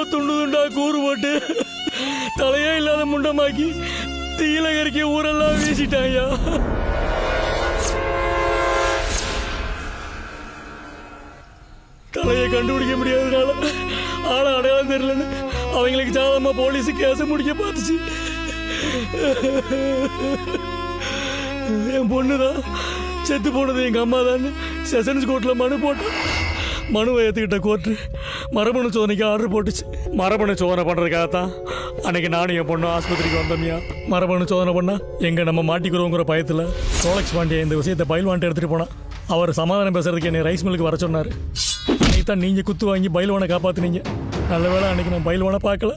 உடம்ப துண்டு துண்டா கூறு போட்டு தலையே இல்லாத முண்டமாக்கி தீயில கறிக்க ஊரெல்லாம் வீசிட்டாயா. தலையை கண்டுபிடிக்க முடியாதனால ஆளை அடையாளம் தெரியலன்னு அவங்களுக்கு சாதமா போலீஸ் கேஸ முடிக்க பார்த்துச்சு. என் பொண்ணுதான் செத்து போனது எங்க அம்மா தான் செஷன்ஸ் கோர்ட்ல மனு போட்டேன். மனுவை ஏற்றுக்கிட்ட கோர்ட்டு மரபணு சோதனைக்கு ஆர்டர் போட்டுச்சு. மரபணு சோதனை பண்ணுறதுக்காகத்தான் அன்னைக்கு நானும் என் பொண்ணு ஆஸ்பத்திரிக்கு வந்தோம்யா. மரபணு சோதனை பண்ணா எங்க நம்ம மாட்டிக்கிறோங்கிற பயத்தில் ரோலக்ஸ் பாண்டியா இந்த விஷயத்தை பயில்வான்ட்டு எடுத்துட்டு போனா. அவர் சமாதானம் பேசுறதுக்கு என்னை ரைஸ் மில்லுக்கு வர சொன்னார். அன்னைக்கு தான் நீங்கள் குத்து வாங்கி பயில்வானை காப்பாற்றினீங்க. நல்ல வேளை அன்னைக்கு நான் பயில்வானை பார்க்கல.